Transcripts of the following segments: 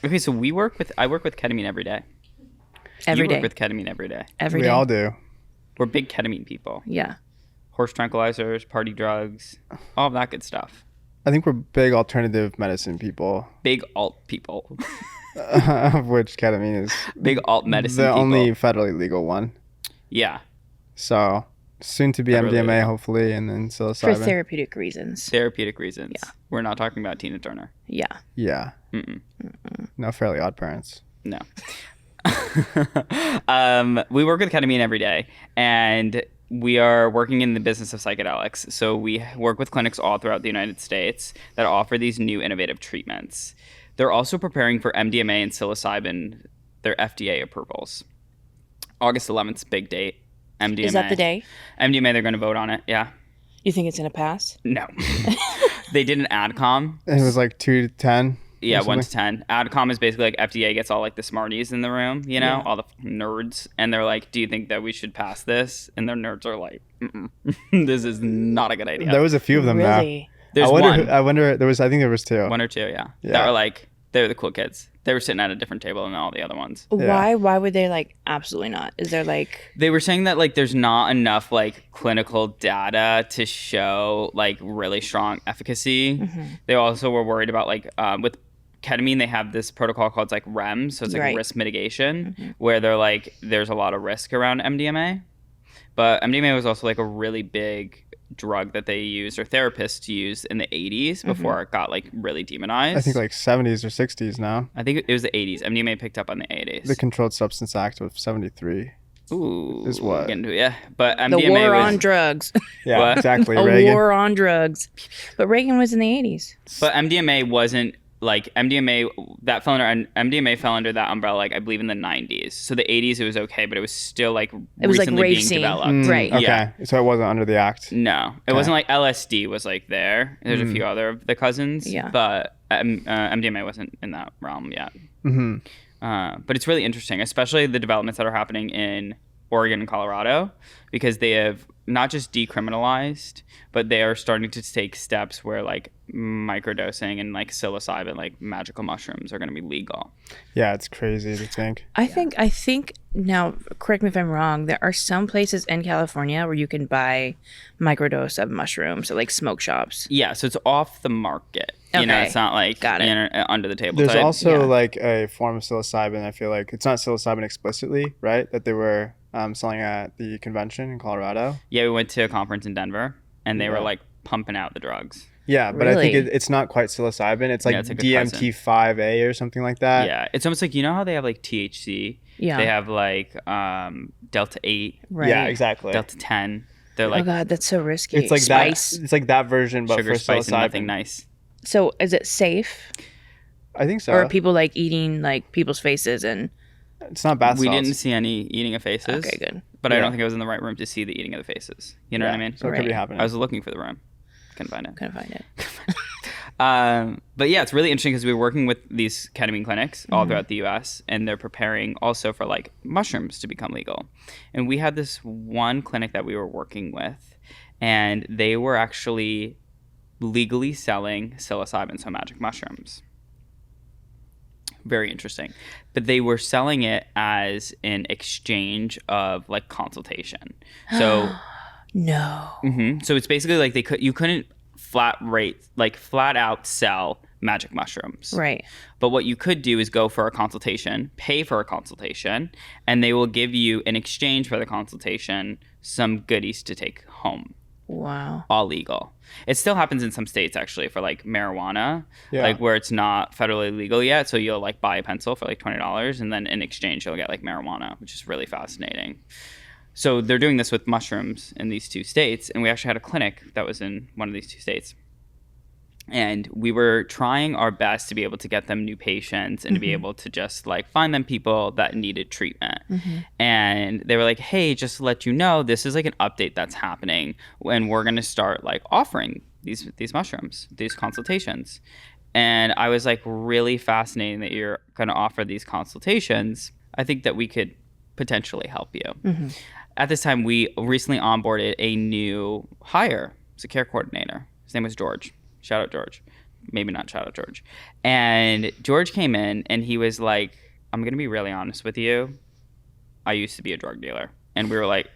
Okay, so I work with ketamine every day. Every day. You work with ketamine every day. Every day. We all do. We're big ketamine people. Yeah. Horse tranquilizers, party drugs, all of that good stuff. I think we're big alternative medicine people. Big alt people. Of which ketamine is Big alt medicine the people. only federally legal one. Yeah. So soon to be Federally MDMA, legal. hopefully, and then For psilocybin. therapeutic reasons. Therapeutic reasons. Yeah. We're not talking about Tina Turner. Yeah. Yeah. Mm-mm. No Fairly Odd Parents. No. We work with ketamine every day, and we are working in the business of psychedelics. So we work with clinics all throughout the United States that offer these new innovative treatments. They're also preparing for MDMA and psilocybin, their FDA approvals. August 11th, big date. MDMA. Is that the day? MDMA, they're going to vote on it. Yeah. You think it's going to pass? No. They did an AdCom. It was like 2 to 10. Yeah, or 1 to something. 10. AdCom is basically like FDA gets all like the smarties in the room, you know, Yeah. all the nerds, and they're like, "Do you think that we should pass this?" And their nerds are like, "This is not a good idea." There was a few of them Really? There's I wonder. one, I wonder. There was. I think there was 2. one or two, yeah, that Yeah. were like they're the cool kids. They were sitting at a different table than all the other ones. Why? Why would they like absolutely not? Is there like They were saying that like there's not enough like clinical data to show like really strong efficacy. Mm-hmm. They also were worried about like with ketamine, they have this protocol called like REMS, so it's like Right. risk mitigation, where they're like there's a lot of risk around MDMA. But MDMA was also like a really big drug that they used or therapists used in the 80s before it got like really demonized. I think like 70s or 60s now. I think it was the 80s. MDMA picked up on the 80s. The Controlled Substance Act of 73. Ooh, is what? we get into it, yeah. But the MDMA war was, on drugs? Yeah, What? exactly. A Reagan. war on drugs. But Reagan was in the 80s. But MDMA wasn't like MDMA that fell under MDMA fell under that umbrella like I believe in the 90s. So the 80s it was okay, but it was still like It was like recently being racing. developed. Right. Okay. Yeah. So it wasn't under the act. No, it wasn't like LSD was like there. There's a few other of the cousins. Yeah. But MDMA wasn't in that realm yet. Mm-hmm. But it's really interesting, especially the developments that are happening in Oregon and Colorado, because they have not just decriminalized, but they are starting to take steps where like microdosing and like psilocybin, like magical mushrooms, are going to be legal. Yeah, it's crazy to think. I think now, correct me if I'm wrong, there are some places in California where you can buy microdose of mushrooms at like smoke shops. Yeah, so it's off the market. You know, Okay. it's not like Got it. Under the table There's type. also Yeah. like a form of psilocybin. I feel like it's not psilocybin explicitly, right? That they were selling at the convention in Colorado. Yeah, we went to a conference in Denver, and they were Yeah. like pumping out the drugs. Yeah, but I think Really? it's not quite psilocybin. It's like Yeah, it's like a cousin. DMT5A or something like that. Yeah, it's almost like, you know how they have like THC? Yeah. They have like Delta 8, Right. Yeah, exactly. Delta 10. They're Oh like God, that's so risky. It's like Spice. that. It's like that version, but sugar, for spice, and psilocybin. nothing nice. So is it safe? I think so. Or are people like eating like people's faces and It's not bath We salts. didn't see any eating of faces. okay, good. But I Yeah. don't think I was in the right room to see the eating of the faces. You know what I mean? So it could be Right. happening. I was looking for the room. Couldn't find it. Couldn't find it. But yeah, it's really interesting because we're working with these ketamine clinics all throughout the U.S. and they're preparing also for like mushrooms to become legal. And we had this one clinic that we were working with, and they were actually legally selling psilocybin, so magic mushrooms. Very interesting. But they were selling it as an exchange of like consultation. So No. So it's basically like you couldn't flat out sell magic mushrooms. Right. But what you could do is go for a consultation, pay for a consultation, and they will give you in exchange for the consultation some goodies to take home. Wow. All legal. It still happens in some states actually for like marijuana, Yeah. like where it's not federally legal yet. So you'll like buy a pencil for like $20 and then in exchange you'll get like marijuana, which is really fascinating. So they're doing this with mushrooms in these 2 states, and we actually had a clinic that was in one of these 2 states. And we were trying our best to be able to get them new patients and to be able to just like find them people that needed treatment. And they were like, hey, just to let you know, this is like an update that's happening when we're going to start like offering these mushrooms, these consultations. And I was like, really fascinating that you're going to offer these consultations. I think that we could potentially help you. At this time, we recently onboarded a new hire. It's a care coordinator. His name was George. Shout out George. maybe not shout out George. And George came in and he was like, I'm going to be really honest with you. I used to be a drug dealer. And we were like,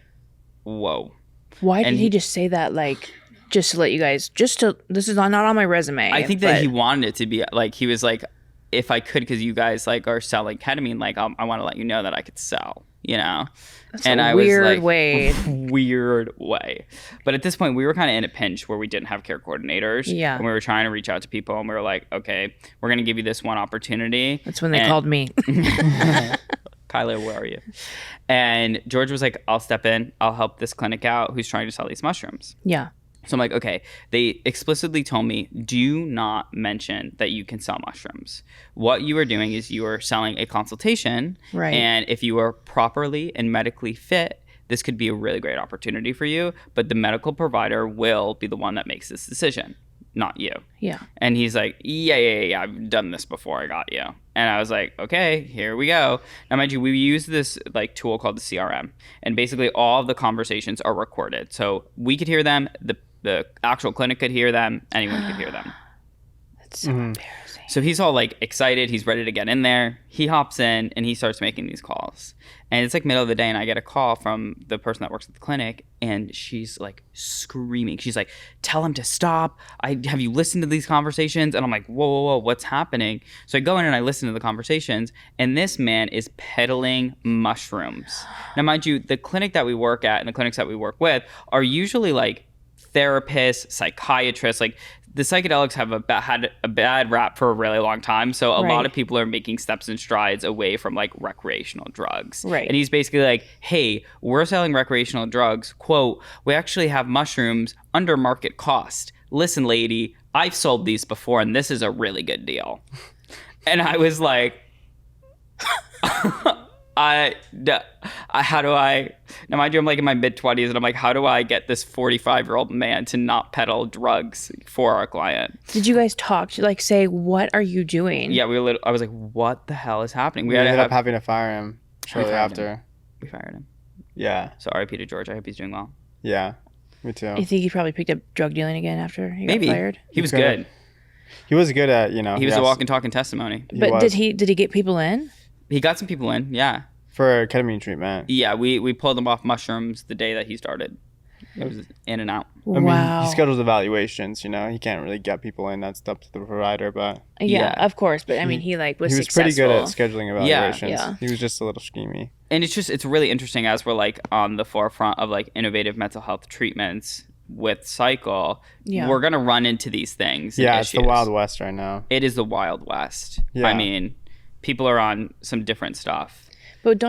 whoa. Why did he just say that? Like, just to let you guys, this is not on my resume. I think that he wanted it to be like, he was like, if I could, because you guys like are selling ketamine, like I want to let you know that I could sell, you know? That's a weird way. Weird way. But at this point, we were kind of in a pinch where we didn't have care coordinators. Yeah. And we were trying to reach out to people and we were like, okay, we're going to give you this one opportunity. That's when they called me. Kyla, where are you? And George was like, I'll step in. I'll help this clinic out who's trying to sell these mushrooms. Yeah. So I'm like, okay, they explicitly told me, do not mention that you can sell mushrooms. What you are doing is you are selling a consultation. Right. And if you are properly and medically fit, this could be a really great opportunity for you. But the medical provider will be the one that makes this decision, not you. Yeah. And he's like, yeah, I've done this before I got you. And I was like, okay, here we go. Now, mind you, we use this like tool called the CRM. And basically all of the conversations are recorded. So we could hear them, the actual clinic could hear them, anyone could hear them. That's so embarrassing. So he's all like excited. He's ready to get in there. He hops in and he starts making these calls. And it's like middle of the day and I get a call from the person that works at the clinic and she's like screaming. She's like, tell him to stop. Have you listened to these conversations? And I'm like, whoa, what's happening? So I go in and I listen to the conversations and this man is peddling mushrooms. Now, mind you, the clinic that we work at and the clinics that we work with are usually like therapists, psychiatrists. Like the psychedelics have had a bad rap for a really long time. So a lot of people are making steps and strides away from like recreational drugs. Right. And he's basically like, hey, we're selling recreational drugs. Quote, we actually have mushrooms under market cost. Listen, lady, I've sold these before and this is a really good deal. And I was like, how do I, now mind you, I'm like in my mid-20s and I'm like, how do I get this 45-year-old man to not peddle drugs for our client? Did you guys talk to like say, what are you doing? Yeah, I was like, what the hell is happening? We ended up having to fire him shortly after. We fired him. Yeah. So RIP to George. I hope he's doing well. Yeah, me too. You think he probably picked up drug dealing again after he got fired? He was good. He was good at, you know. He was a walking, talking testimony. But did he get people in? He got some people in, yeah. For ketamine treatment. Yeah, we pulled him off mushrooms the day that he started. It was in and out. I mean, he schedules evaluations, you know. He can't really get people in. That's up to the provider, but... Yeah, of course. But I mean, he was successful. Pretty good at scheduling evaluations. Yeah. He was just a little schemy. And it's really interesting as we're like on the forefront of like innovative mental health treatments with Cycle. Yeah. We're going to run into these things. Yeah, it's the Wild West right now. It is the Wild West. Yeah. I mean, people are on some different stuff. But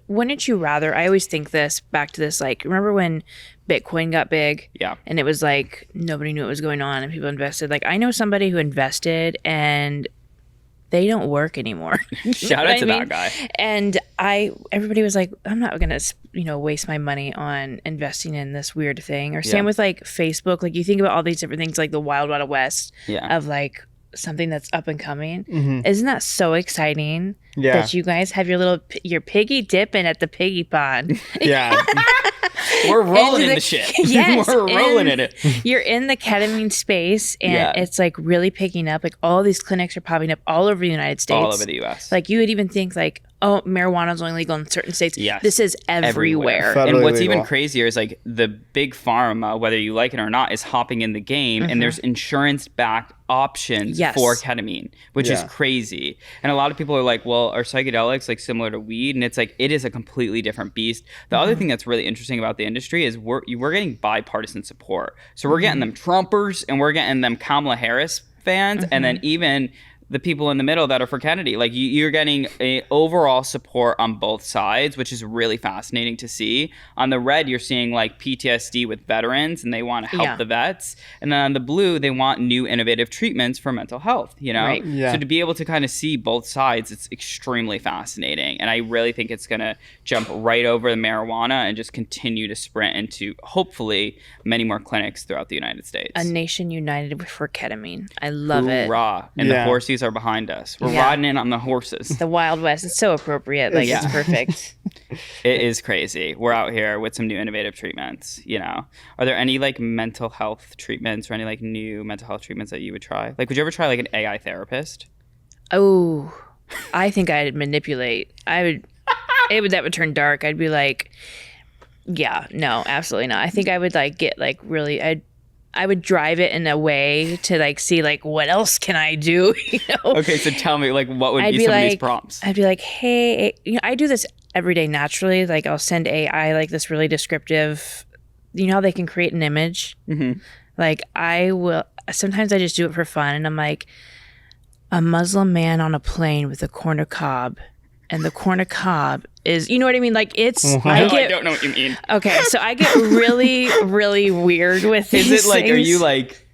wouldn't you rather, I always think back to this, like, remember when Bitcoin got big? Yeah. And it was like, nobody knew what was going on and people invested. Like, I know somebody who invested and they don't work anymore. Shout out to that guy. And everybody was like, I'm not going to, waste my money on investing in this weird thing. Or same with like Facebook. Like you think about all these different things, like the Wild Wild West of like something that's up and coming. Mm-hmm. Isn't that so exciting? Yeah. That you guys have your piggy dipping at the piggy pond. Yeah. We're rolling in the shit. Yes. We're rolling in it. You're in the ketamine space and it's like really picking up. Like all these clinics are popping up all over the United States. All over the US. Like you would even think like, oh, marijuana is only legal in certain states. Yes. This is everywhere. And what's even crazier is like the big pharma, whether you like it or not, is hopping in the game and there's insurance-backed options for ketamine, which is crazy. And a lot of people are like, well, are psychedelics like similar to weed? And it's like, it is a completely different beast. The other thing that's really interesting about the industry is we're getting bipartisan support. So we're getting them Trumpers and we're getting them Kamala Harris fans and then even the people in the middle that are for Kennedy. Like you're getting a overall support on both sides, which is really fascinating to see. On the red, you're seeing like PTSD with veterans and they want to help the vets. And then on the blue, they want new innovative treatments for mental health, you know? Right. Yeah. So to be able to kind of see both sides, it's extremely fascinating. And I really think it's going to jump right over the marijuana and just continue to sprint into hopefully many more clinics throughout the United States. A nation united for ketamine. I love it. Hoorah. And the horses are behind us. We're riding in on the horses. The Wild West. It's so appropriate. Like it's perfect. It is crazy. We're out here with some new innovative treatments, you know. Are there any like mental health treatments or any like new mental health treatments that you would try? Like, would you ever try like an AI therapist? Oh, I think I'd manipulate. That would turn dark. I'd be like, yeah, no, absolutely not. I think I would like get like really, I would drive it in a way to like see like what else can I do, you know? Okay, so tell me like what would be some of these prompts? I'd be like, hey, you know, I do this every day naturally. Like I'll send AI like this really descriptive, you know how they can create an image? Mm-hmm. Like sometimes I just do it for fun and I'm like, a Muslim man on a plane with a corn cob. And the corn cob is, you know what I mean? Like I don't know what you mean. Okay, so I get really, really weird with these Is it like, things. are you like,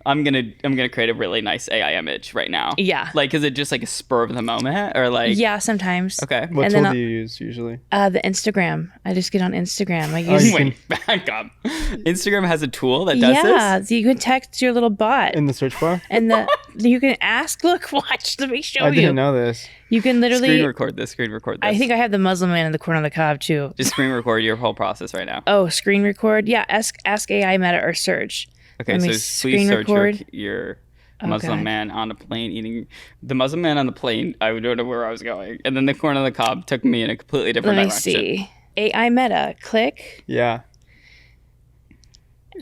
I'm gonna create a really nice AI image right now? Yeah. Like, is it just like a spur of the moment or like? Yeah, sometimes. Okay. What tool do you use usually? The Instagram. I just get on Instagram. Wait, back up. Instagram has a tool that does this? Yeah, so you can text your little bot. In the search bar? And you can ask, look, watch, let me show you. I didn't know this. You can literally screen record this. I think I have the Muslim man in the corner on the cob too. Just screen record your whole process right now. Oh, screen record? Yeah, ask AI Meta or search. Okay, so please search your Muslim man on a plane eating the Muslim man on the plane. I don't know where I was going, and then the corn on the cob took me in a completely different direction. Let me see. AI Meta. Click. Yeah.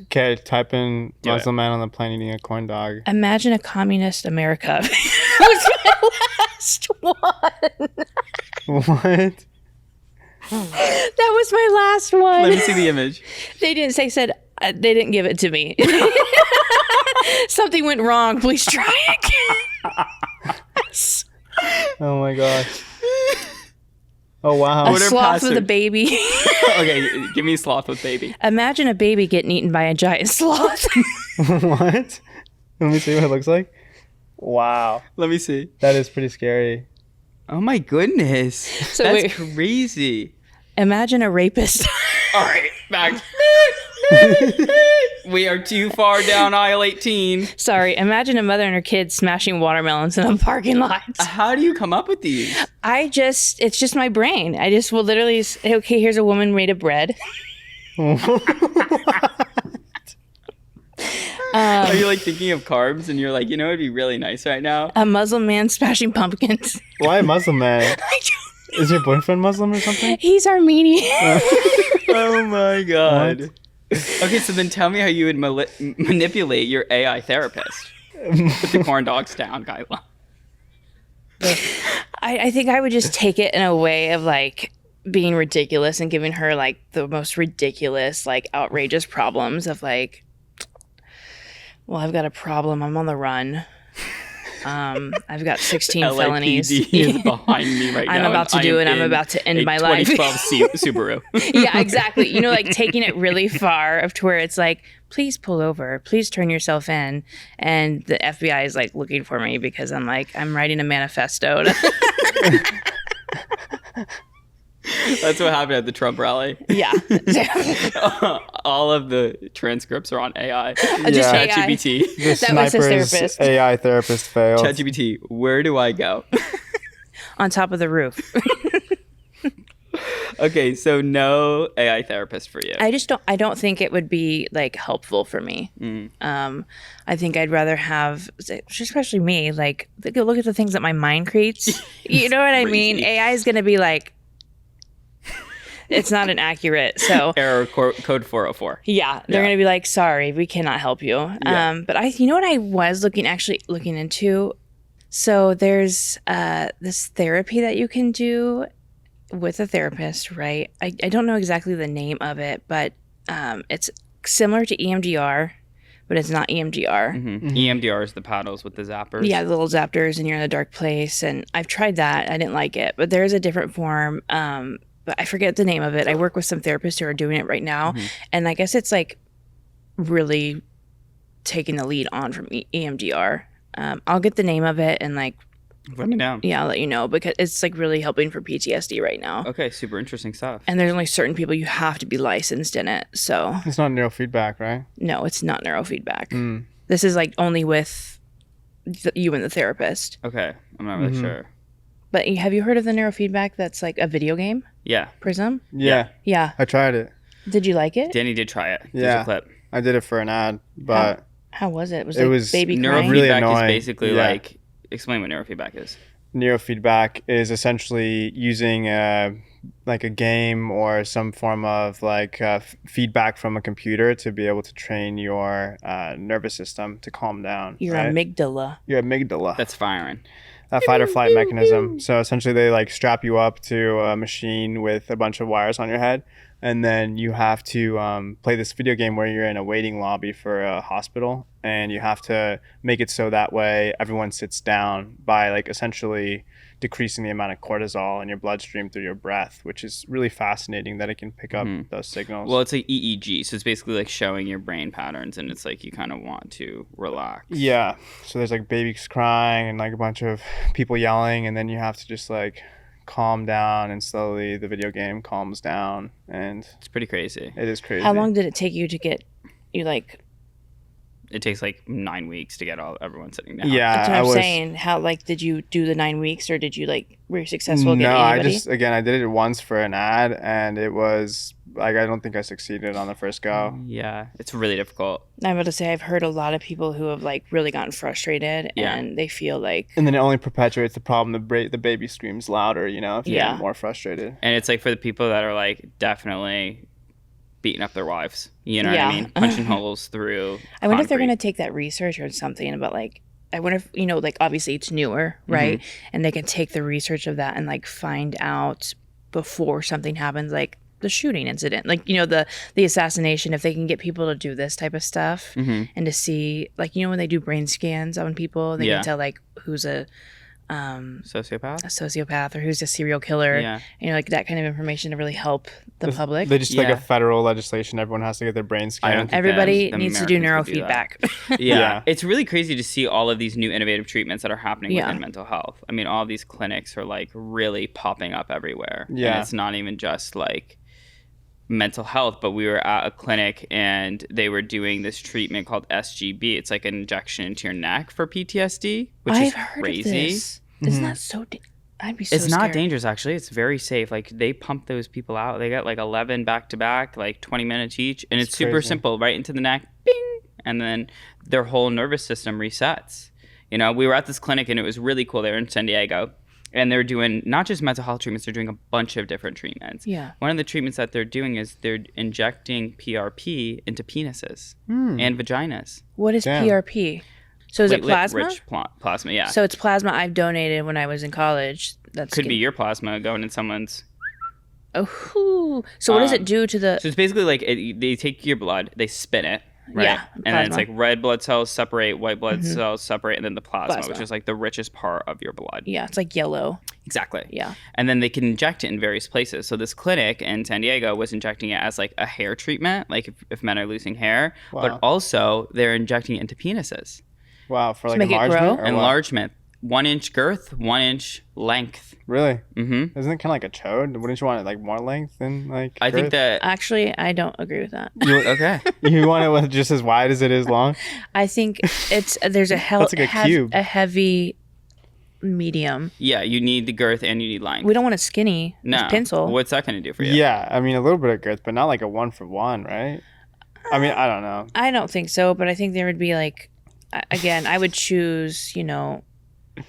Okay, type in Muslim man on the plane eating a corn dog. Imagine a communist America. That was my last one. What? That was my last one. Let me see the image. They didn't say, they didn't give it to me. Something went wrong. Please try again. Oh my gosh. Oh wow. A sloth with a baby. Okay, give me sloth with baby. Imagine a baby getting eaten by a giant sloth. What? Let me see what it looks like. Wow. Let me see. That is pretty scary. Oh my goodness. So that's crazy. Imagine a rapist. All right, back. We are too far down aisle 18. Sorry, imagine a mother and her kids smashing watermelons in a parking lot. How do you come up with these? It's just my brain. I just will literally say, okay, here's a woman made of bread. Are you like thinking of carbs and you're like, you know, it'd be really nice right now? A Muslim man smashing pumpkins. Why a Muslim man? Is your boyfriend Muslim or something? He's Armenian. Oh my God. What? Okay, so then tell me how you would manipulate your AI therapist. Put the corn dogs down, Kyla. I think I would just take it in a way of like being ridiculous and giving her like the most ridiculous, like outrageous problems of like, well, I've got a problem. I'm on the run. I've got 16 felonies. is behind me right now. I'm about to do it. I'm about to end my life. 2012 Subaru. Yeah, exactly. You know, like taking it really far to where it's like, please pull over. Please turn yourself in. And the FBI is like looking for me because I'm writing a manifesto. That's what happened at the Trump rally. Yeah. All of the transcripts are on AI. Just AI. ChatGPT. The sniper's AI therapist failed. ChatGPT, where do I go? On top of the roof. Okay, so no AI therapist for you. I don't think it would be like helpful for me. I think I'd rather have, especially me, like look at the things that my mind creates. You know what I mean? AI is going to be like, it's not an accurate, so error code 404. Yeah, they're gonna be like, sorry, we cannot help you. Yeah. But you know what I was looking into? So there's this therapy that you can do with a therapist, right? I don't know exactly the name of it, but it's similar to EMDR, but it's not EMDR. Mm-hmm. EMDR is the paddles with the zappers. Yeah, the little zappers, and you're in a dark place. And I've tried that. I didn't like it, but there's a different form. But I forget the name of it. I work with some therapists who are doing it right now. Mm-hmm. And I guess it's like really taking the lead on from EMDR. I'll get the name of it and like let me know. Yeah, I'll let you know because it's like really helping for PTSD right now. Okay, super interesting stuff. And there's only certain people you have to be licensed in it. So it's not neurofeedback, right? No, it's not neurofeedback. This is like only with you and the therapist. Okay, I'm not really sure. But have you heard of the neurofeedback that's like a video game? Yeah. Prism? Yeah. Yeah. I tried it. Did you like it? Danny did try it. Yeah. There's a clip. I did it for an ad, but How was it? it was baby crying? really Neurofeedback annoying. is basically Yeah. like, explain what neurofeedback is. Neurofeedback is essentially using like a game or some form of like feedback from a computer to be able to train your nervous system to calm down. Your right? amygdala. Your amygdala. That's firing. That fight or flight mechanism. So essentially they like strap you up to a machine with a bunch of wires on your head, and then you have to play this video game where you're in a waiting lobby for a hospital, and you have to make it so that way everyone sits down by like essentially decreasing the amount of cortisol in your bloodstream through your breath, which is really fascinating that it can pick up those signals. Well, it's like EEG, so it's basically like showing your brain patterns, and it's like you kind of want to relax. Yeah. So there's like babies crying and like a bunch of people yelling, and then you have to just like calm down, and slowly the video game calms down, and It's pretty crazy. it is crazy. How long did it take you to get you like? It takes like 9 weeks to get everyone sitting down. Yeah, That's what I I'm was. saying. How like did you do the 9 weeks, or did you like were you successful getting No, I anybody? just again I did it once for an ad, and it was like I don't think I succeeded on the first go. Yeah, it's really difficult. I'm about to say I've heard a lot of people who have like really gotten frustrated, Yeah. and they feel like And then it only perpetuates the problem. The baby screams louder, you know, if you Yeah. get more frustrated. And it's like for the people that are like definitely beating up their wives. You know what Yeah. I mean? Punching holes through. I wonder if they're concrete. going to take that research or something about like, I wonder if, like obviously it's newer, right? And they can take the research of that and like find out before something happens, like the shooting incident, like, the assassination, if they can get people to do this type of stuff and to see like, when they do brain scans on people, they Yeah. can tell like who's a Sociopath? sociopath or who's a serial killer, Yeah. like that kind of information to really help the public. They just like Yeah. a federal legislation. Everyone has to get their brains I don't scanned. think Everybody the needs to do Americans would do that. neurofeedback. Yeah. It's really crazy to see all of these new innovative treatments that are happening Yeah. within mental health. I mean, all of these clinics are like really popping up everywhere. Yeah. And it's not even just like mental health, but we were at a clinic and they were doing this treatment called SGB. It's like an injection into your neck for PTSD, which is I've heard crazy. of this. Isn't that so? I'd be so It's not scared. dangerous, actually. It's very safe. Like, they pump those people out. They got like 11 back to back, like 20 minutes each. And it's super crazy. simple, right into the neck, bing. And then their whole nervous system resets. We were at this clinic and it was really cool. They were in San Diego. And they're doing not just mental health treatments, they're doing a bunch of different treatments. Yeah. One of the treatments that they're doing is they're injecting PRP into penises and vaginas. What is Damn. PRP? So is it plasma? Platelet-Rich plasma, yeah. So it's plasma I've donated when I was in college. That's Could be your plasma going in someone's. Oh, so what does it do to the? So it's basically like they take your blood, they spin it, right? Yeah, and then it's plasma. like red blood cells separate, white blood cells separate, and then the plasma, Plasma. which is like the richest part of your blood. Yeah, it's like yellow. Exactly. Yeah. And then they can inject it in various places. So this clinic in San Diego was injecting it as like a hair treatment, like if men are losing hair, but Wow. also they're injecting it into penises. Wow, for like make it grow? enlargement. Or what? Enlargement, 1 inch girth, 1 inch length. Really? Mm-hmm. Isn't it kind of like a chode? Wouldn't you want it like more length than like? I think girth? that. Actually, I don't agree with that. Okay. You want it with just as wide as it is long. I think there's a That's like a cube. a heavy medium. Yeah, you need the girth and you need length. We don't want a skinny No. pencil. What's that going to do for you? Yeah, I mean a little bit of girth, but not like a 1-for-1, right? I mean, I don't know. I don't think so, but I think there would be like, again, I would choose,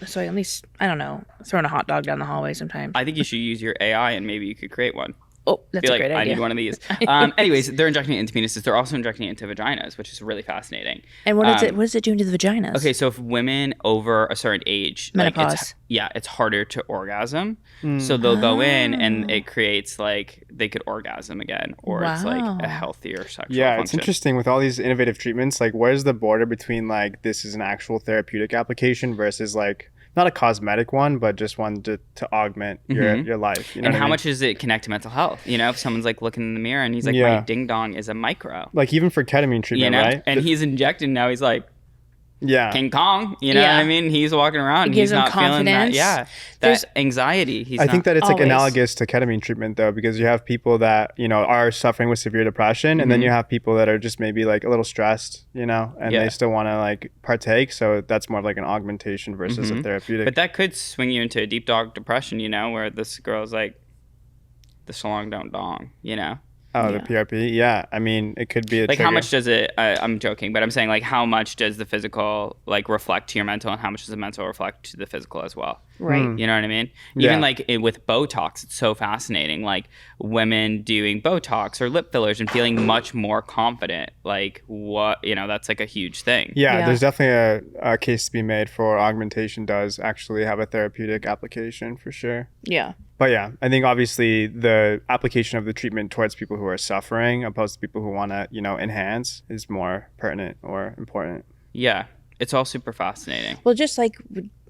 so at least, I don't know, throwing a hot dog down the hallway sometimes. I think you should use your AI and maybe you could create one. Oh, that's Be a like, great I idea. need one of these. Anyways, they're injecting it into penises. They're also injecting it into vaginas, which is really fascinating. And what is it doing to the vaginas? Okay, so if women over a certain age, Menopause. it's harder to orgasm. So they'll go in and Ah. it creates like they could orgasm again, or it's like Wow. a healthier sexual Yeah, function. it's interesting with all these innovative treatments. Like, where's the border between like this is an actual therapeutic application versus like not a cosmetic one, but just one to augment your life. You know And what I how mean? much does it connect to mental health? If someone's like looking in the mirror and he's like, Yeah. my ding dong is a micro. Like even for ketamine treatment, right? And he's injecting now. He's like, King Kong, you know what I mean? He's walking around and he's not feeling that. Yeah. That anxiety. I think that it's like analogous to ketamine treatment though, because you have people that, you know, are suffering with severe depression and then you have people that are just maybe like a little stressed, you know, and they still want to like partake. So that's more of like an augmentation versus a therapeutic. But that could swing you into a deep dog depression, you know, where this girl's like, the song don't dong, you know? Oh, the PRP? Yeah. I mean, it could be a like trigger. How much does it, I'm joking, but I'm saying like how much does the physical like reflect to your mental and how much does the mental reflect to the physical as well? Right. You know what I mean? Even like with Botox, it's so fascinating. Like women doing Botox or lip fillers and feeling much more confident. Like what, you know, that's like a huge thing. Yeah, there's definitely a case to be made for augmentation does actually have a therapeutic application for sure. Yeah. But yeah, I think obviously the application of the treatment towards people who are suffering opposed to people who want to, you know, enhance is more pertinent or important. Yeah, it's all super fascinating. Well, just like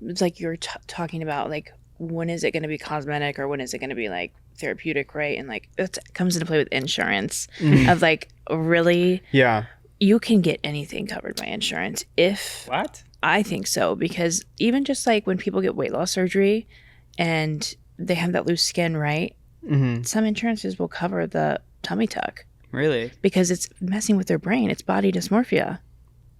it's like you're talking about, like when is it going to be cosmetic or when is it going to be like therapeutic, right? And like it comes into play with insurance of like really, you can get anything covered by insurance if what? I think so, because even just like when people get weight loss surgery and they have that loose skin, right? Some insurances will cover the tummy tuck. Really? Because it's messing with their brain. It's body dysmorphia.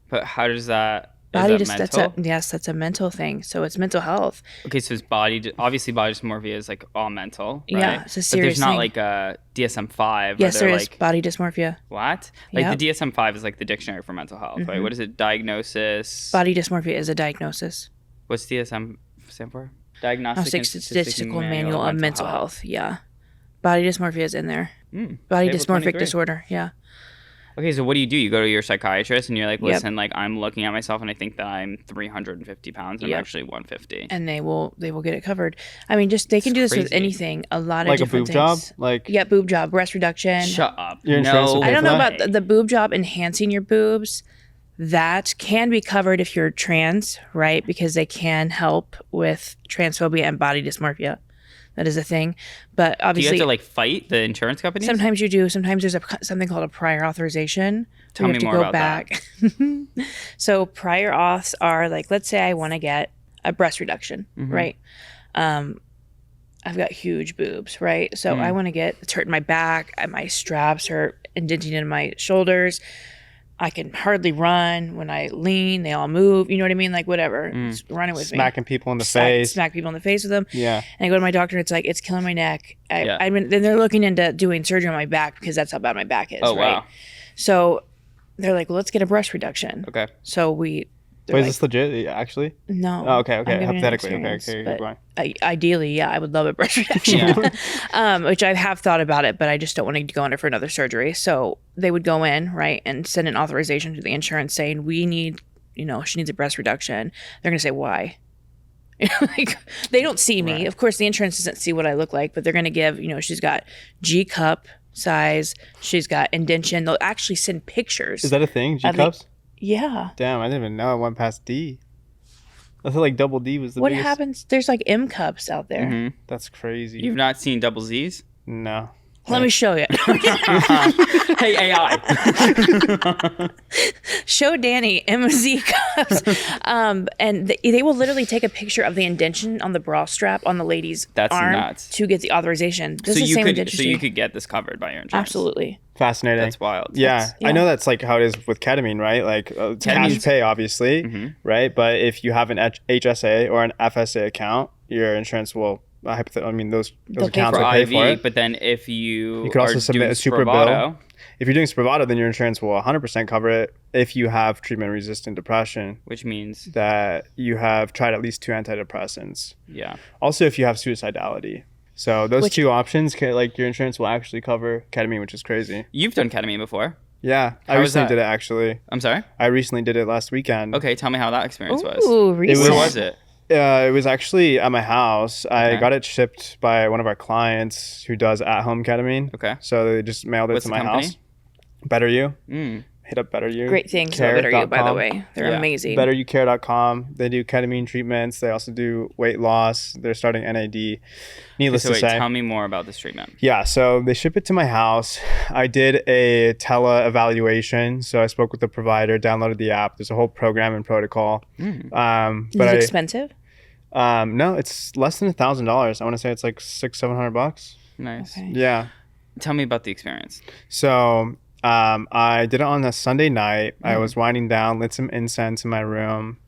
But how does that? That's a mental thing. So it's mental health. Okay, so it's obviously body dysmorphia is like all mental, right? Yeah, it's a serious thing. But there's not thing. like a DSM-5. Yes, there is like, body dysmorphia. What? Like the DSM-5 is like the dictionary for mental health, right? What is it? Diagnosis. Body dysmorphia is a diagnosis. What's DSM stand for? Diagnostic and Statistical Manual of Mental Health. Yeah. Body dysmorphia is in there. Body dysmorphic disorder. Yeah. Okay, so what do? You go to your psychiatrist and you're like, listen, like I'm looking at myself and I think that I'm 350 pounds and I'm actually 150. And they will get it covered. I mean, they can do this with anything. A lot of different things. Like a boob job? Yeah, boob job, breast reduction. Shut up. No. I don't know about the boob job enhancing your boobs. That can be covered if you're trans, right? Because they can help with transphobia and body dysmorphia. That is a thing. But obviously, do you have to like fight the insurance companies? Sometimes you do. Sometimes there's something called a prior authorization. Tell me more about that. So prior auths are like, let's say I want to get a breast reduction, right? I've got huge boobs, right? So I want to it's hurting my back. My straps are indenting in my shoulders. I can hardly run. When I lean, they all move. You know what I mean? Like whatever. It's running with Smacking people in the face. Smack people in the face with them. Yeah. And I go to my doctor. It's like, it's killing my neck. I mean, then they're looking into doing surgery on my back because that's how bad my back is. Oh, right? wow. So they're like, well, let's get a breast reduction. Okay. So wait, is this legit actually? No. Oh, okay. Hypothetically. Okay. Ideally, yeah, I would love a breast reduction, which I have thought about it, but I just don't want to go under for another surgery. So they would go in, right, and send an authorization to the insurance saying, she needs a breast reduction. They're going to say, why? Like, they don't see me. Right. Of course, the insurance doesn't see what I look like, but they're going to give, she's got G cup size. She's got indentation. They'll actually send pictures. Is that a thing? G cups? Yeah. Damn, I didn't even know it went past D. I thought like double D was the biggest. What happens? There's like M cups out there. That's crazy. You've not seen double Z's? No. Let me show you. Hey, AI. Show Danny MZ cups. And they will literally take a picture of the indentation on the bra strap on the lady's arm nuts. To get the authorization. So you could get this covered by your insurance. Absolutely. Fascinating. That's wild. Yeah. I know that's like how it is with ketamine, right? Like cash pay, obviously, right? But if you have an HSA or an FSA account, your insurance will... those accounts will pay for it. But then if you could also submit a super bill. If you're doing Spravato, then your insurance will 100% cover it if you have treatment-resistant depression. Which means? That you have tried at least 2 antidepressants. Yeah. Also, if you have suicidality. So those 2 options, like your insurance will actually cover ketamine, which is crazy. You've done ketamine before. Yeah. I recently did it, actually. I'm sorry? I recently did it last weekend. Okay, tell me how that experience was. Recent. Where was it? It was actually at my house. I got it shipped by one of our clients who does at-home ketamine. Okay. So they just mailed it to my house. Better You. Him hit up Better You. Great things about Better You, by the way. They're amazing. BetterYouCare.com. They do ketamine treatments. They also do weight loss. They're starting NAD. Needless to say. Tell me more about this treatment. Yeah, so they ship it to my house. I did a tele-evaluation. So I spoke with the provider, downloaded the app. There's a whole program and protocol. Is it expensive? No, it's less than $1,000. I want to say it's like $600-700. Nice. Okay. Yeah. Tell me about the experience. So I did it on a Sunday night. I was winding down, lit some incense in my room.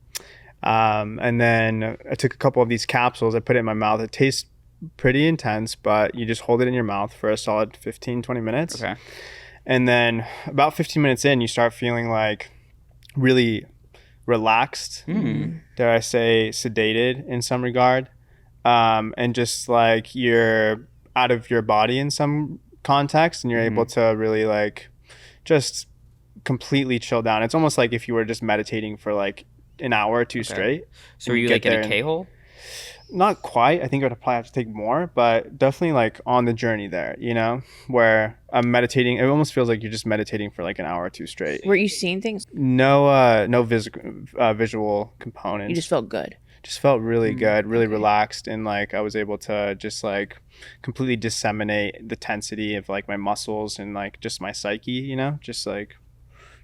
And then I took a couple of these capsules. I put it in my mouth. It tastes pretty intense, but you just hold it in your mouth for a solid 15-20 minutes. Okay. And then about 15 minutes in, you start feeling like really relaxed, dare I say sedated in some regard, and just like you're out of your body in some context, and you're able to really like just completely chill down. It's almost like if you were just meditating for like an hour or two straight. So were you like in a K-hole? Not quite. I think I would probably have to take more, but definitely like on the journey there, you know, where I'm meditating. It almost feels like you're just meditating for like an hour or two straight. Were you seeing things? No visual components. You just felt good. Just felt really good, really relaxed, and like I was able to just like completely disseminate the tensity of like my muscles and like just my psyche, you know, just like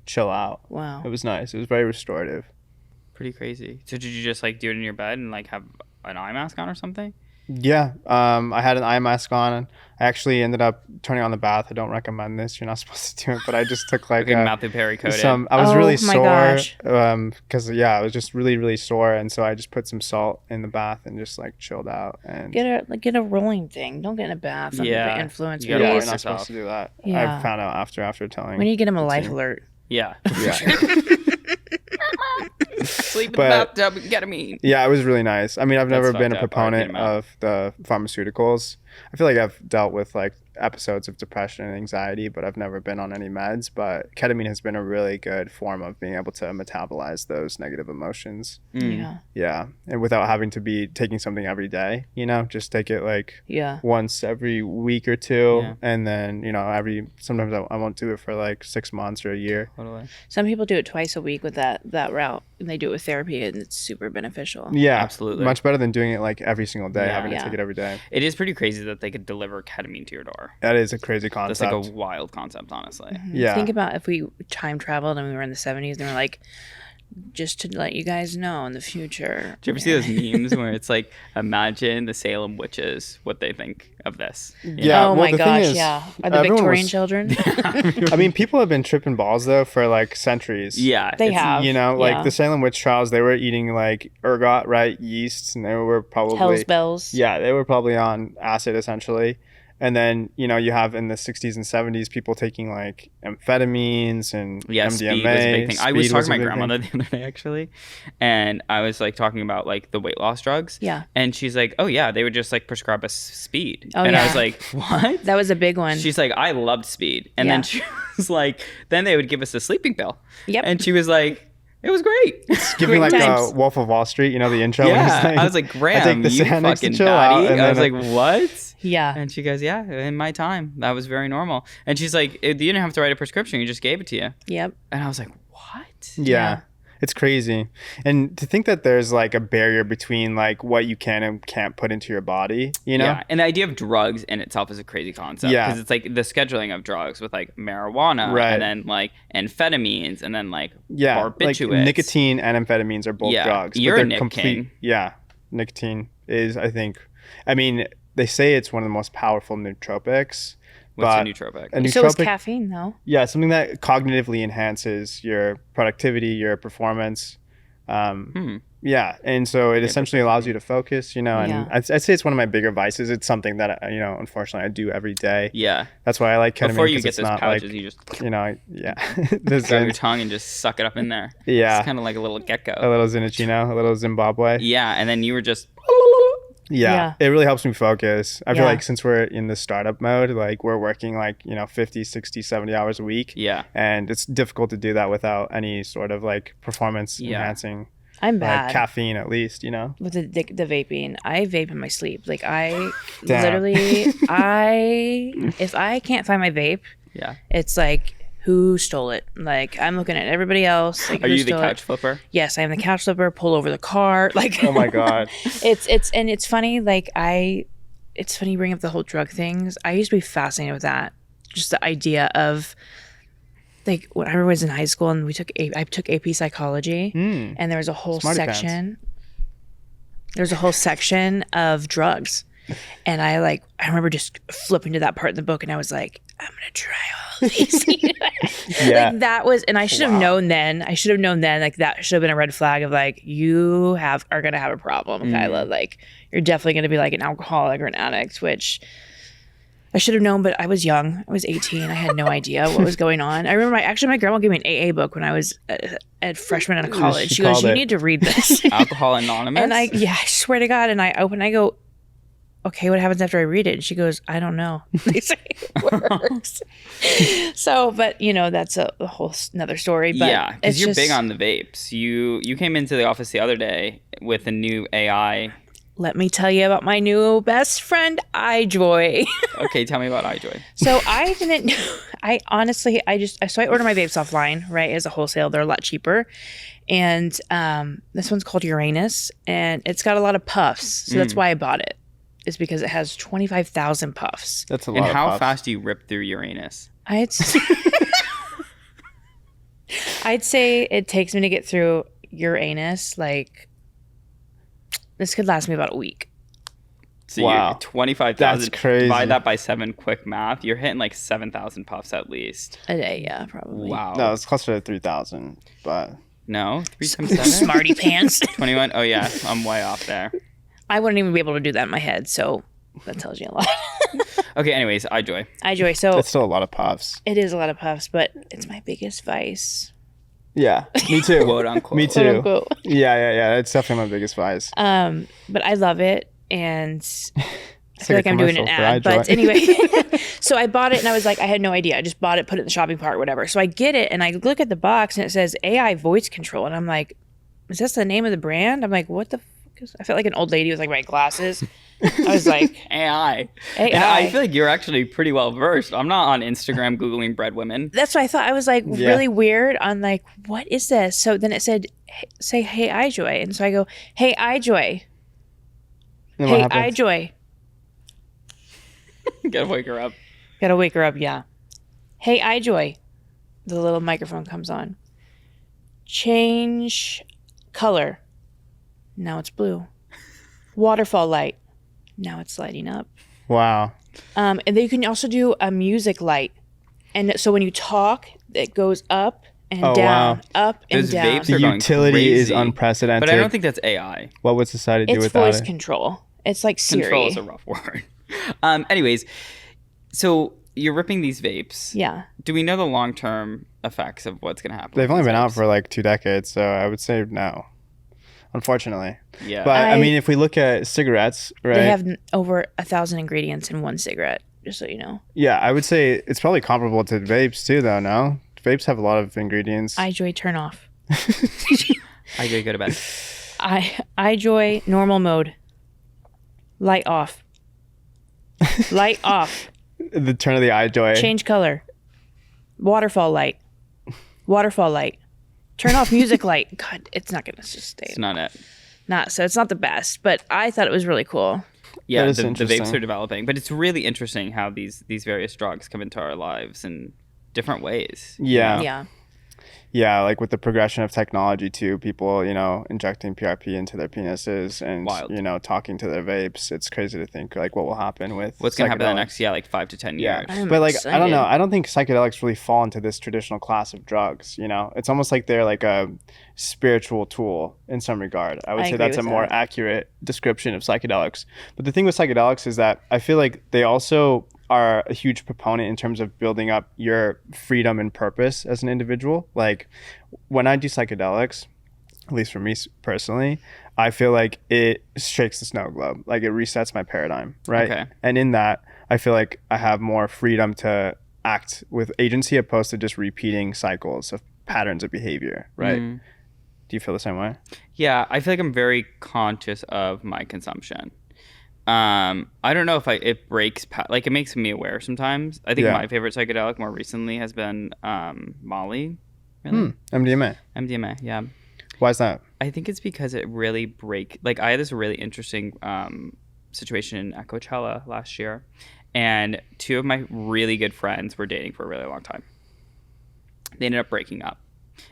chill out. Wow. It was nice. It was very restorative. Pretty crazy. So did you just like do it in your bed and like have an eye mask on or something? Yeah, I had an eye mask on, and I actually ended up turning on the bath. I don't recommend this. You're not supposed to do it, but I just took like Matthew Perry coated. I was really sore gosh. Because I was just really sore, and so I just put some salt in the bath and just like chilled out. And get a rolling thing. Don't get in a bath under the influence. You you're release not yourself. supposed to do that. Yeah. I found out after telling. We need to get him a life alert. Yeah. Sleep in the But- bathtub with ketamine. Yeah, it was really nice. I mean, I've never That's been a fucked up. proponent Alright, of the pharmaceuticals. I feel like I've dealt with like episodes of depression and anxiety, but I've never been on any meds. But ketamine has been a really good form of being able to metabolize those negative emotions. Yeah. Yeah. And without having to be taking something every day, you know, just take it like Yeah. once every week or two. Yeah. And then, you know, sometimes I won't do it for like 6 months or a year. Totally. Some people do it twice a week with that route, and they do it with therapy, and it's super beneficial. Yeah. Absolutely. Much better than doing it like every single day, Yeah. having to Yeah. take it every day. It is pretty crazy that they could deliver ketamine to your door. That is a crazy That's concept. like a wild concept, honestly. Yeah. Think about if we time traveled and we were in the 70s, and we're like, just to let you guys know in the future. Do you ever see those memes where it's like, imagine the Salem witches, what they think of this? You Yeah. Oh well, my the thing gosh, is, yeah. Are the everyone Victorian was- children? I mean, people have been tripping balls though for like centuries. Yeah. They it's- have. You know, like Yeah. the Salem witch trials, they were eating like ergot, right? Yeasts, and they were probably Hell's bells. Yeah, they were probably on acid essentially. And then, you know, you have in the 60s and 70s people taking like amphetamines and Yeah, MDMA. speed was a big thing. I was Speed talking to a my big grandmother thing. the other day, actually, and I was like talking about like the weight loss drugs. Yeah. And she's like, oh, yeah, they would just like prescribe us speed. Oh, and I yeah. was like, what? That was a big one. She's like, I loved speed. And Yeah. then she was like, then they would give us a sleeping pill. Yep. And she was like, it was great. Giving like Great a times. Wolf of Wall Street, you know, the intro. when he's Yeah. I was like, I Graham, take the you Xanax to fucking chill out, daddy. and I was then like, what? Yeah. And she goes, yeah, in my time, that was very normal. And she's like, you didn't have to write a prescription. You just gave it to you. Yep. And I was like, what? Yeah. It's crazy. And to think that there's like a barrier between like what you can and can't put into your body, you know? Yeah, and the idea of drugs in itself is a crazy concept. Yeah. Because it's like the scheduling of drugs with like marijuana Right. and then like amphetamines and then like Yeah. Like barbiturates. nicotine and amphetamines are both Yeah. drugs. You're but a they're Nic king. Yeah. Nicotine is, I think, I mean, they say it's one of the most powerful nootropics. What's but a nootropic? a So is nootropic- caffeine, though. Yeah, something that cognitively enhances your productivity, your performance. Yeah, and so it essentially allows you to focus, you know, and Yeah. I'd say it's one of my bigger vices. It's something that, you know, unfortunately I do every day. Yeah. That's why I like ketamine. Before you 'cause get it's those not pouches, like, you just you know, yeah. grab There's your tongue and just suck it up in there. Yeah. It's kind of like a little a gecko. little Zinachino, a little Zimbabwe. Yeah, and then you were just... Yeah, it really helps me focus. I feel Yeah. like since we're in the startup mode, like we're working like, you know, 50, 60, 70 hours a week. Yeah. And it's difficult to do that without any sort of like performance enhancing, I'm like bad caffeine at least, you know? with the vaping. I vape in my sleep. Like I Damn. literally, if I can't find my vape, Yeah. it's like who stole it? Like, I'm looking at everybody else. Like, Are you the couch flipper? Yes, I am the couch flipper. Pull over the car. Like, Oh my God. It's funny. Like, it's funny you bring up the whole drug things. I used to be fascinated with that. Just the idea of, like, when I was in high school and I took AP psychology, and there was a whole section. There's a whole section of drugs. And I remember just flipping to that part in the book, and I was like, I'm going to try all of these. Yeah. Like, that was, and I should have known then, like, that should have been a red flag of, like, you are going to have a problem, Kyla. Like, you're definitely going to be like an alcoholic or an addict, which I should have known, but I was young. I was 18. I had no idea what was going on. I remember my grandma gave me an AA book when I was a freshman in college. She goes, you need to read this. Alcohol Anonymous? And I swear to God. And I go, okay, what happens after I read it? And she goes, I don't know. They say it works. So, but that's a whole another story. But yeah, because you're big on the vapes. You came into the office the other day with a new AI. Let me tell you about my new best friend, iJoy. Okay, tell me about iJoy. So I didn't. I honestly, so I order my vapes offline, right? As a wholesale, they're a lot cheaper. And this one's called Uranus, and it's got a lot of puffs, so that's why I bought it. Is because it has 25,000 puffs. That's a lot. And of how puffs. fast do you rip through Uranus? I'd say it takes me to get through Uranus, like, this could last me about a week. So Wow. 25,000. That's crazy. Divide that by 7, quick math. You're hitting like 7,000 puffs at least. A day, yeah, probably. Wow. No, it's closer to 3,000, but No? 3 times 7? Smarty pants. 21? Oh, yeah. I'm way off there. I wouldn't even be able to do that in my head, so that tells you a lot. Okay, anyways, iJoy. iJoy, so that's still a lot of puffs. it is a lot of puffs, but it's my biggest vice. Yeah, me too. Quote unquote. Me too. Quote, unquote. Yeah. It's definitely my biggest vice. But I love it, and I feel like like a I'm doing an commercial for ad. But iJoy. anyway, so I bought it, and I was like, I had no idea. I just bought it, put it in the shopping cart, whatever. So I get it, and I look at the box, and it says AI voice control, and I'm like, is this the name of the brand? I'm like, what the fuck is? I felt like an old lady with like my glasses. I was like, AI. And I feel like you're actually pretty well versed. I'm not on Instagram Googling bread women. That's what I thought. I was like really weird on like, what is this? So then it said, say, hey, iJoy. And so I go, hey, iJoy. And Hey, what happens? iJoy. Gotta wake her up. Gotta wake her up, yeah. Hey, iJoy. The little microphone comes on. Change color. Now it's blue. Waterfall light. Now it's lighting up. Wow. And then you can also do a music light. And so when you talk, it goes up and down, wow. up and Those down. vapes The are going utility is crazy. unprecedented. But I don't think that's AI. What would society do It's without voice it? control. It's like Siri. Control is a rough word. Anyways, so you're ripping these vapes. Yeah. Do we know the long-term effects of what's going to happen? They've with only these been out vapes? for like 2 decades, so I would say no. Unfortunately. Yeah. But I mean, if we look at cigarettes, right? They have over 1,000 ingredients in one cigarette, just so you know. Yeah, I would say it's probably comparable to vapes too, though, no? Vapes have a lot of ingredients. iJoy turn off. iJoy go to bed. iJoy normal mode. Light off. Light off. The turn of the iJoy. Change color. Waterfall light. Waterfall light. Turn off music light. God, it's not gonna sustain. It's not it. So it's not the best, but I thought it was really cool. Yeah, That is the interesting. vapes are developing, but it's really interesting how these various drugs come into our lives in different ways. Yeah. Yeah. Yeah, like with the progression of technology too, people, injecting PRP into their penises and, Wild. talking to their vapes. It's crazy to think like what will happen with What's going to happen in the psychedelics. next, like 5 to 10 Yeah, years? I'm but like I don't know. excited. I don't think psychedelics really fall into this traditional class of drugs. It's almost like they're like a spiritual tool in some regard. I would I say agree that's a with more that. accurate description of psychedelics. But the thing with psychedelics is that I feel like they also are a huge proponent in terms of building up your freedom and purpose as an individual. Like when I do psychedelics, at least for me personally, I feel like it shakes the snow globe. Like it resets my paradigm, right? Okay. And in that, I feel like I have more freedom to act with agency opposed to just repeating cycles of patterns of behavior, right? Mm. Do you feel the same way? Yeah, I feel like I'm very conscious of my consumption. I don't know if it breaks like it makes me aware sometimes. I think my favorite psychedelic more recently has been Molly. Really? MDMA, yeah. Why is that? I think it's because it really like I had this really interesting situation at Coachella last year, and 2 of my really good friends were dating for a really long time. They ended up breaking up,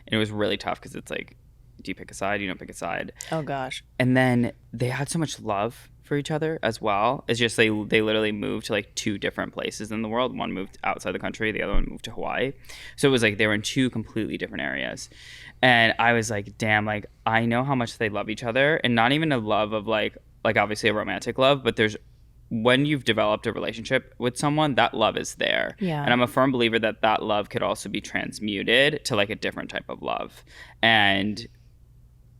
and it was really tough because it's like, do you pick a side? You don't pick a side. Oh gosh. And then they had so much love for each other as well. It's just they literally moved to like 2 different places in the world. One moved outside the country, the other one moved to Hawaii. So it was like they were in 2 completely different areas. And I was like, damn, like I know how much they love each other, and not even a love of like obviously a romantic love, but there's when you've developed a relationship with someone, that love is there. Yeah. And I'm a firm believer that love could also be transmuted to like a different type of love. And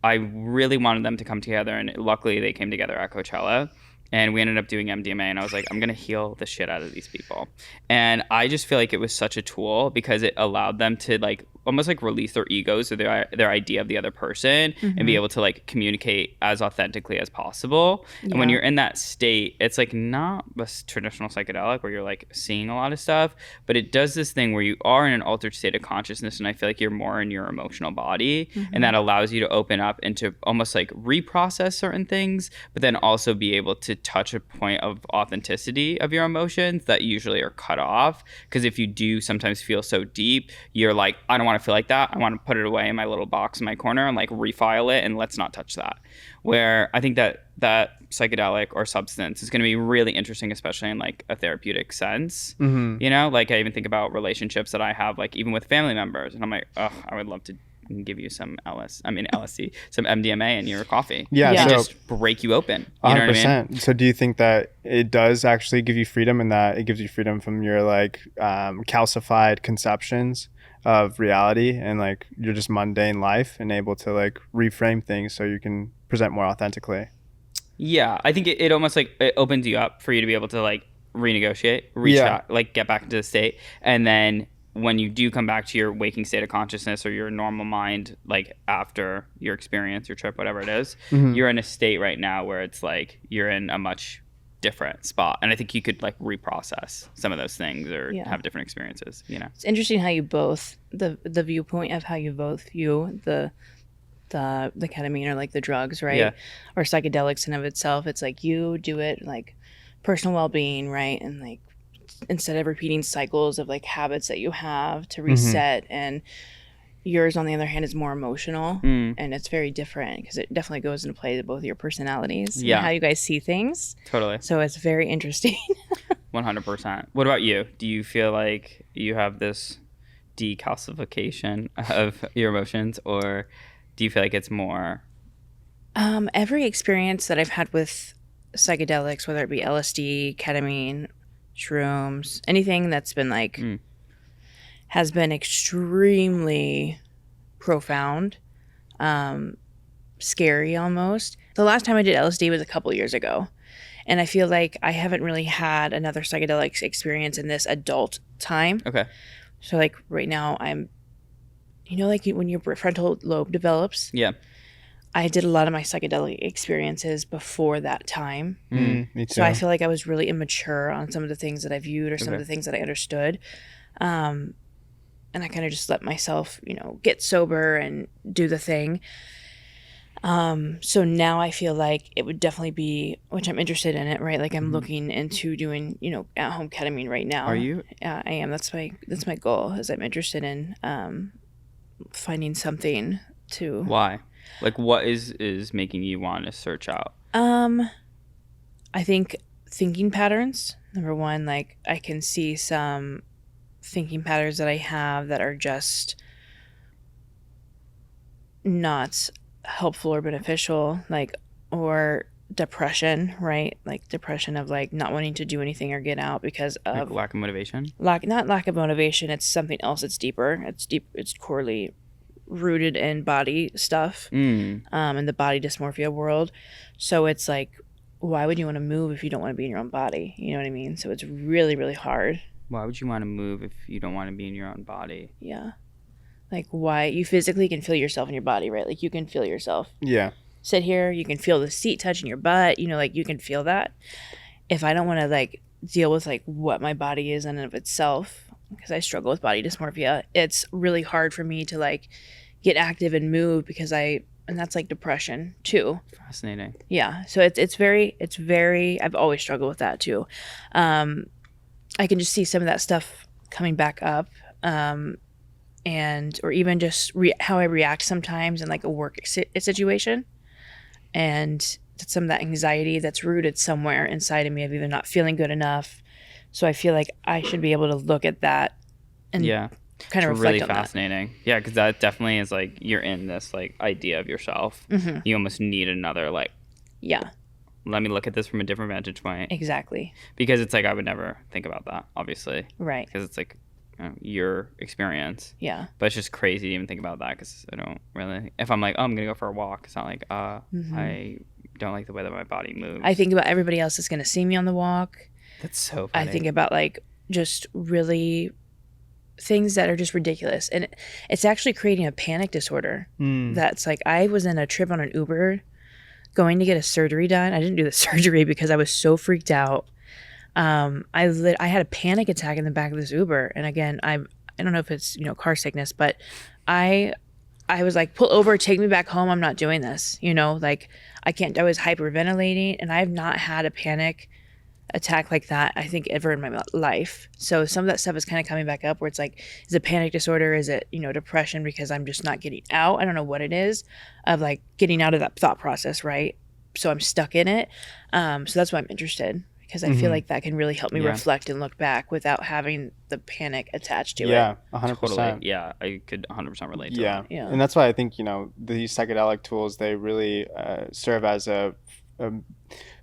I really wanted them to come together, and luckily they came together at Coachella, and we ended up doing MDMA, and I was like, I'm going to heal the shit out of these people. And I just feel like it was such a tool because it allowed them to like almost like release their egos or their idea of the other person and be able to like communicate as authentically as possible. Yeah. And when you're in that state, it's like not a traditional psychedelic where you're like seeing a lot of stuff, but it does this thing where you are in an altered state of consciousness, and I feel like you're more in your emotional body, and that allows you to open up and to almost like reprocess certain things, but then also be able to touch a point of authenticity of your emotions that usually are cut off. Because if you do sometimes feel so deep, you're like, I don't want to feel like that. I want to put it away in my little box in my corner and like refile it, and let's not touch that. Where I think that psychedelic or substance is going to be really interesting, especially in like a therapeutic sense. You know, like I even think about relationships that I have, like even with family members, and I'm like, oh, I would love to give you some LSD, some MDMA in your coffee. Yeah. And So just break you open. You 100%. Know what I mean? So do you think that it does actually give you freedom, in that it gives you freedom from your like calcified conceptions of reality and like your just mundane life, and able to like reframe things so you can present more authentically? Yeah, I think it almost like it opens you up for you to be able to like renegotiate, reach out, like get back into the state. And then when you do come back to your waking state of consciousness or your normal mind, like after your experience, your trip, whatever it is, you're in a state right now where it's like you're in a much different spot. And I think you could like reprocess some of those things or have different experiences, you know? It's interesting how you both, the viewpoint of how you both view the ketamine or like the drugs, right? Yeah. Or psychedelics in of itself. It's like you do it like personal well-being, right? And like instead of repeating cycles of like habits that you have to reset, and yours on the other hand is more emotional, and it's very different because it definitely goes into play to both your personalities and how you guys see things. Totally. So it's very interesting. 100%. What about you? Do you feel like you have this decalcification of your emotions, or do you feel like it's more? Every experience that I've had with psychedelics, whether it be LSD, ketamine, shrooms, anything that's been like has been extremely profound, scary almost. The last time I did LSD was a couple years ago, and I feel like I haven't really had another psychedelic experience in this adult time. Okay. So like right now I'm, you know, like when your frontal lobe develops. Yeah. I did a lot of my psychedelic experiences before that time. Me too. So I feel like I was really immature on some of the things that I viewed or some of the things that I understood. And I kind of just let myself, you know, get sober and do the thing. So now I feel like it would definitely be, which I'm interested in it, right? Like I'm looking into doing, you know, at-home ketamine right now. Are you? Yeah, I am. That's my goal, is I'm interested in finding something to... Why? Like, what is making you want to search out? I think thinking patterns. Number one, like I can see some thinking patterns that I have that are just not helpful or beneficial, like, or depression, right? Like depression of like not wanting to do anything or get out because of like lack of motivation. Not lack of motivation. It's something else. It's deeper. It's deep. It's corely rooted in body stuff, in the body dysmorphia world. So it's like, why would you want to move if you don't want to be in your own body? You know what I mean? So it's really, really hard. Why would you want to move if you don't want to be in your own body? Yeah. Like why? You physically can feel yourself in your body, right? Like you can feel yourself. Yeah. sit here, you can feel the seat touching your butt, like you can feel that. If I don't want to like deal with like what my body is in and of itself, because I struggle with body dysmorphia, it's really hard for me to like get active and move and that's like depression too. Fascinating. Yeah. So it's very, I've always struggled with that too. I can just see some of that stuff coming back up. Or even just how I react sometimes in like a work situation. And some of that anxiety that's rooted somewhere inside of me of either not feeling good enough. So I feel like I should be able to look at that and kind of reflect really on fascinating. That. Yeah, because that definitely is like you're in this like idea of yourself. Mm-hmm. You almost need another like. Yeah. Let me look at this from a different vantage point. Exactly. Because it's like I would never think about that, obviously. Right. Because it's like your experience. Yeah. But it's just crazy to even think about that because I don't really. If I'm like, oh, I'm gonna go for a walk, it's not like I don't like the way that my body moves. I think about everybody else that's gonna see me on the walk. That's so funny. I think about like just really things that are just ridiculous, and it's actually creating a panic disorder. That's like I was in a trip on an Uber going to get a surgery done. I didn't do the surgery because I was so freaked out. I had a panic attack in the back of this Uber, and again, I don't know if it's car sickness, but I was like, pull over, take me back home. I'm not doing this. Like I can't. I was hyperventilating, and I have not had a panic attack like that I think ever in my life. So some of that stuff is kind of coming back up where it's like, is it panic disorder? Is it depression because I'm just not getting out? I don't know what it is of like getting out of that thought process, right? So I'm stuck in it. So that's why I'm interested, because I feel like that can really help me reflect and look back without having the panic attached to it. Yeah, 100%. Totally. Yeah, I could 100% relate to that. Yeah, and that's why I think these psychedelic tools, they really serve as a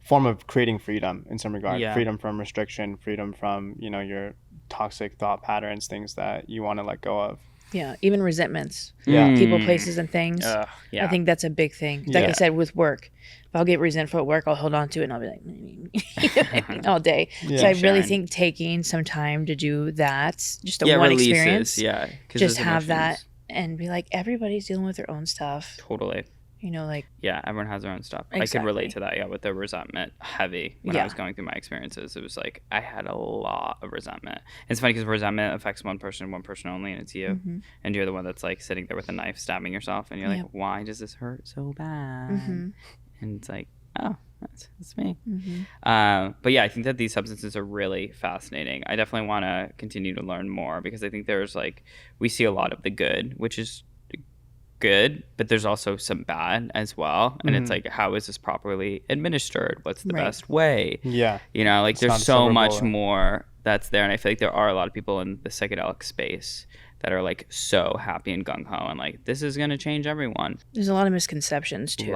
form of creating freedom in some regard. Freedom from restriction, freedom from your toxic thought patterns, things that you want to let go of. Yeah, even resentments. Yeah, people, places, and things. I think that's a big thing. Like I said, with work, if I'll get resentful at work, I'll hold on to it and I'll be like all day. So I really think taking some time to do that, just a one releases, experience, just have that and be like, everybody's dealing with their own stuff. Totally. Everyone has their own stuff. Exactly. I could relate to that. With the resentment heavy when I was going through my experiences. It was like I had a lot of resentment. It's funny because resentment affects one person only, and it's you. And you're the one that's like sitting there with a knife stabbing yourself, and you're like, why does this hurt so bad? And it's like, oh, that's me. But yeah, I think that these substances are really fascinating. I definitely want to continue to learn more because I think there's like we see a lot of the good, which is good, but there's also some bad as well, and it's like, how is this properly administered? What's the best way? Like there's so much more that's there, and I feel like there are a lot of people in the psychedelic space that are like so happy and gung-ho and like this is going to change everyone. There's a lot of misconceptions too.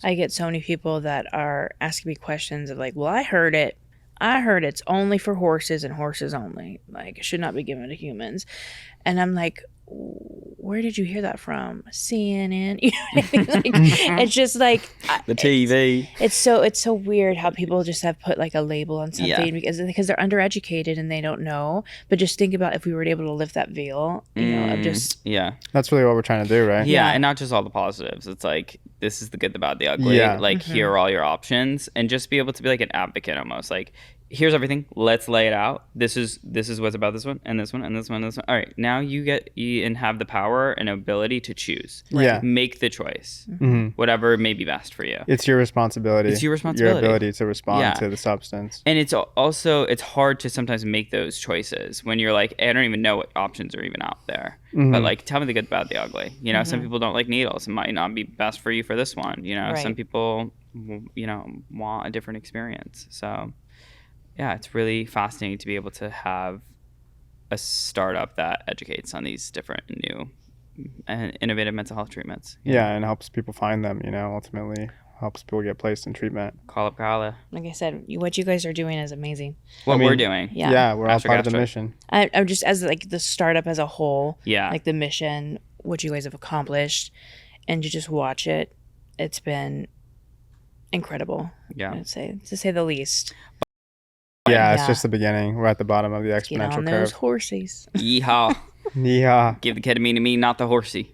I get so many people that are asking me questions of like, well, I heard it's only for horses and horses only, like it should not be given to humans. And I'm like, where did you hear that from? CNN? It's just like the TV. It's so weird how people just have put like a label on something because they're undereducated and they don't know. But just think about if we were able to lift that veil, of just That's really what we're trying to do, right? Yeah, and not just all the positives. It's like this is the good, the bad, the ugly. Like here are all your options, and just be able to be like an advocate almost. Like here's everything. Let's lay it out. This is what's about this one and this one and this one and this one. All right, now you and have the power and ability to choose. Make the choice. Whatever may be best for you. It's your responsibility. Your ability to respond to the substance. And it's hard to sometimes make those choices when you're like, I don't even know what options are even out there. But like, tell me the good, the bad, the ugly. Some people don't like needles. It might not be best for you for this one. Some people, want a different experience. So yeah, it's really fascinating to be able to have a startup that educates on these different new and innovative mental health treatments. And helps people find them, ultimately helps people get placed in treatment. Call up Kyla. Like I said, what you guys are doing is amazing. We're doing. Yeah, we're all part of the mission. I'm just as like the startup as a whole, like the mission, what you guys have accomplished, and to just watch it, it's been incredible. I'd say, to say the least. It's just the beginning. We're at the bottom of the exponential curve. Get on those horsies. Yeehaw. Yeehaw. Give the ketamine to me, not the horsey.